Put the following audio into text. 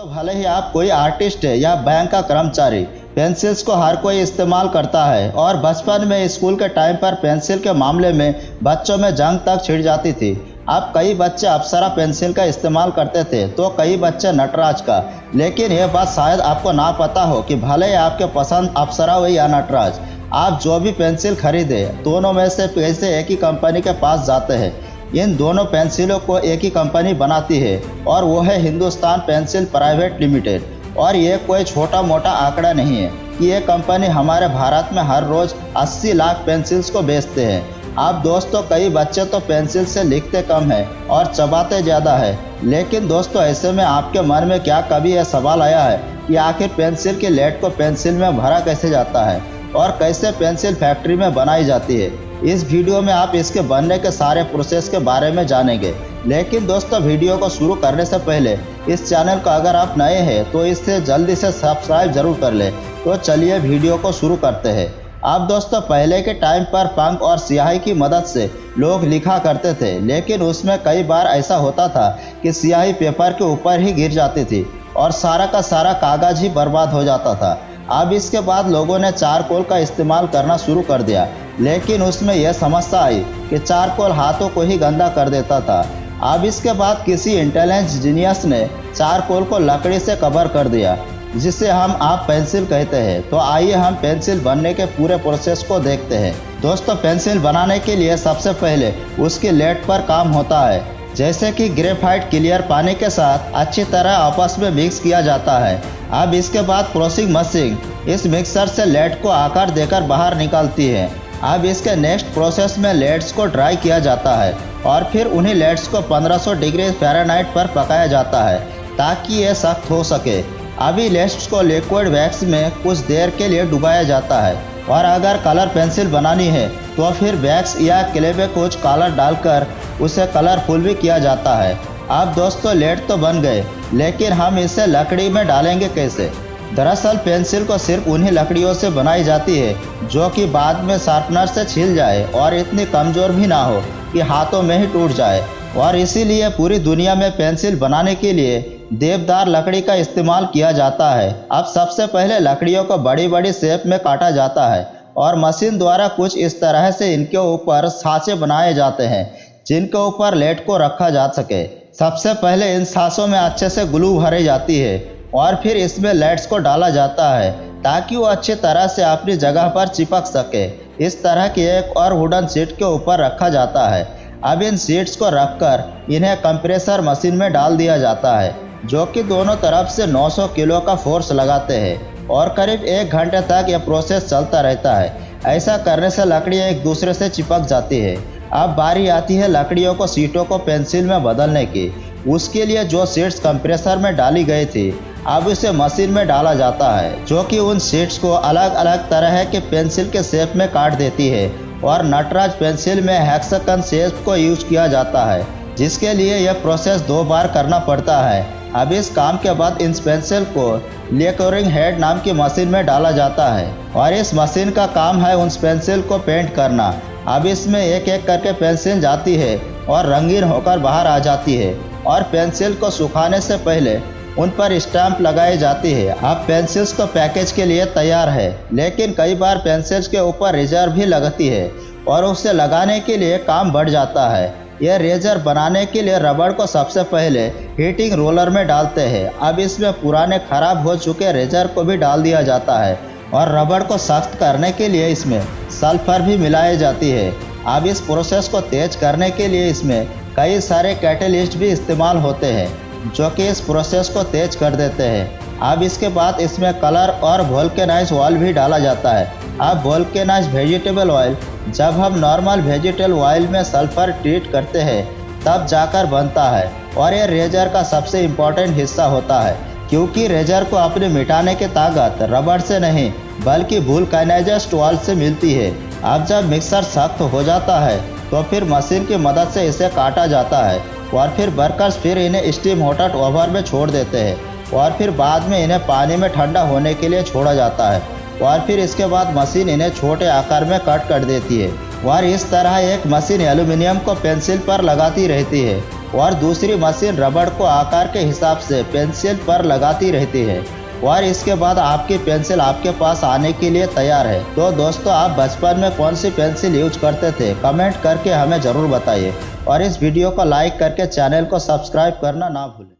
दोस्तों, भले ही आप कोई आर्टिस्ट है या बैंक का कर्मचारी, पेंसिल्स को हर कोई इस्तेमाल करता है। और बचपन में स्कूल के टाइम पर पेंसिल के मामले में बच्चों में जंग तक छिड़ जाती थी। अब कई बच्चे अप्सरा पेंसिल का इस्तेमाल करते थे तो कई बच्चे नटराज का। लेकिन यह बात शायद आपको ना पता हो कि भले ही आपके पसंद अप्सरा हो या नटराज, आप जो भी पेंसिल खरीदे दोनों में से पैसे एक ही कंपनी के पास जाते हैं। इन दोनों पेंसिलों को एक ही कंपनी बनाती है और वो है हिंदुस्तान पेंसिल प्राइवेट लिमिटेड। और ये कोई छोटा मोटा आंकड़ा नहीं है कि ये कंपनी हमारे भारत में हर रोज 80 लाख पेंसिल्स को बेचते हैं। आप दोस्तों, कई बच्चे तो पेंसिल से लिखते कम है और चबाते ज़्यादा है। लेकिन दोस्तों, ऐसे में आपके मन में क्या कभी यह सवाल आया है कि आखिर पेंसिल के लेड को पेंसिल में भरा कैसे जाता है और कैसे पेंसिल फैक्ट्री में बनाई जाती है? इस वीडियो में आप इसके बनने के सारे प्रोसेस के बारे में जानेंगे। लेकिन दोस्तों, वीडियो को शुरू करने से पहले इस चैनल को अगर आप नए हैं तो इसे जल्दी से सब्सक्राइब जरूर कर लें। तो चलिए वीडियो को शुरू करते हैं। अब दोस्तों, पहले के टाइम पर पंख और स्याही की मदद से लोग लिखा करते थे, लेकिन उसमें कई बार ऐसा होता था कि स्याही पेपर के ऊपर ही गिर जाती थी और सारा का सारा कागज ही बर्बाद हो जाता था। अब इसके बाद लोगों ने चारकोल का इस्तेमाल करना शुरू कर दिया, लेकिन उसमें यह समस्या आई कि चारकोल हाथों को ही गंदा कर देता था। अब इसके बाद किसी इंटेलिजेंट जीनियस ने चारकोल को लकड़ी से कवर कर दिया, जिसे आप पेंसिल कहते हैं। तो आइए हम पेंसिल बनने के पूरे प्रोसेस को देखते हैं। दोस्तों, पेंसिल बनाने के लिए सबसे पहले उसके लेड पर काम होता है, जैसे कि ग्रेफाइट क्लियर पानी के साथ अच्छी तरह आपस में मिक्स किया जाता है। अब इसके बाद प्रोसेसिंग मशीन इस मिक्सर से लेड को आकार देकर बाहर निकालती है। अब इसके नेक्स्ट प्रोसेस में लेड्स को ड्राई किया जाता है और फिर उन्हीं लेड्स को 1500 डिग्री फ़ारेनहाइट पर पकाया जाता है ताकि ये सख्त हो सके। अभी लेड्स को लिक्विड वैक्स में कुछ देर के लिए डुबाया जाता है। और अगर कलर पेंसिल बनानी है तो फिर वैक्स या क्ले में कुछ कलर डालकर उसे कलरफुल भी किया जाता है। अब दोस्तों, लेड तो बन गए, लेकिन हम इसे लकड़ी में डालेंगे कैसे? दरअसल पेंसिल को सिर्फ उन्हीं लकड़ियों से बनाई जाती है जो कि बाद में शार्पनर से छिल जाए और इतनी कमज़ोर भी ना हो कि हाथों में ही टूट जाए। और इसीलिए पूरी दुनिया में पेंसिल बनाने के लिए देवदार लकड़ी का इस्तेमाल किया जाता है। अब सबसे पहले लकड़ियों को बड़ी बड़ी शेप में काटा जाता है और मशीन द्वारा कुछ इस तरह से इनके ऊपर साँचे बनाए जाते हैं जिनके ऊपर लेड को रखा जा सके। सबसे पहले इन साँचों में अच्छे से ग्लू भरी जाती है और फिर इसमें लेड्स को डाला जाता है ताकि वो अच्छी तरह से अपनी जगह पर चिपक सके। इस तरह की एक और वुडन शीट के ऊपर रखा जाता है। अब इन शीट्स को रखकर इन्हें कंप्रेसर मशीन में डाल दिया जाता है, जो कि दोनों तरफ से 900 किलो का फोर्स लगाते हैं और करीब 1 घंटे तक यह प्रोसेस चलता रहता है। ऐसा करने से लकड़ियाँ एक दूसरे से चिपक जाती है। अब बारी आती है लकड़ियों को शीटों को पेंसिल में बदलने की। उसके लिए जो शीट्स कंप्रेसर में डाली गई थी, अब इसे मशीन में डाला जाता है, जो कि उन शीट्स को अलग अलग तरह के पेंसिल के शेप में काट देती है। और नटराज पेंसिल में हेक्सागन शेप को यूज किया जाता है, जिसके लिए यह प्रोसेस 2 बार करना पड़ता है। अब इस काम के बाद इन पेंसिल को लेकोरिंग हेड नाम की मशीन में डाला जाता है और इस मशीन का काम है उन पेंसिल को पेंट करना। अब इसमें एक एक करके पेंसिल जाती है और रंगीन होकर बाहर आ जाती है और पेंसिल को सुखाने से पहले उन पर स्टैंप लगाई जाती है। अब पेंसिल्स तो पैकेज के लिए तैयार है, लेकिन कई बार पेंसिल्स के ऊपर रेजर भी लगती है और उसे लगाने के लिए काम बढ़ जाता है। यह रेजर बनाने के लिए रबड़ को सबसे पहले हीटिंग रोलर में डालते हैं। अब इसमें पुराने खराब हो चुके रेजर को भी डाल दिया जाता है और रबड़ को सख्त करने के लिए इसमें सल्फर भी मिलाई जाती है। अब इस प्रोसेस को तेज करने के लिए इसमें कई सारे कैटेलिस्ट भी इस्तेमाल होते हैं, जो कि इस प्रोसेस को तेज कर देते हैं। अब इसके बाद इसमें कलर और वोल्केनाइज ऑयल भी डाला जाता है। अब वोल्केनाइज वेजिटेबल ऑयल जब हम नॉर्मल वेजिटेबल ऑयल में सल्फर ट्रीट करते हैं तब जाकर बनता है और यह रेजर का सबसे इम्पोर्टेंट हिस्सा होता है, क्योंकि रेजर को अपने मिटाने की ताकत रबड़ से नहीं बल्कि वोल्केनाइज्ड ऑयल से मिलती है। अब जब मिक्सर सख्त हो जाता है तो फिर मशीन की मदद से इसे काटा जाता है और फिर वर्कर्स फिर इन्हें स्टीम हॉट ओवन में छोड़ देते हैं और फिर बाद में इन्हें पानी में ठंडा होने के लिए छोड़ा जाता है और फिर इसके बाद मशीन इन्हें छोटे आकार में कट कर देती है और इस तरह एक मशीन एल्यूमिनियम को पेंसिल पर लगाती रहती है और दूसरी मशीन रबड़ को आकार के हिसाब से पेंसिल पर लगाती रहती है और इसके बाद आपकी पेंसिल आपके पास आने के लिए तैयार है। तो दोस्तों, आप बचपन में कौन सी पेंसिल यूज करते थे, कमेंट करके हमें ज़रूर बताइए और इस वीडियो को लाइक करके चैनल को सब्सक्राइब करना ना भूलें।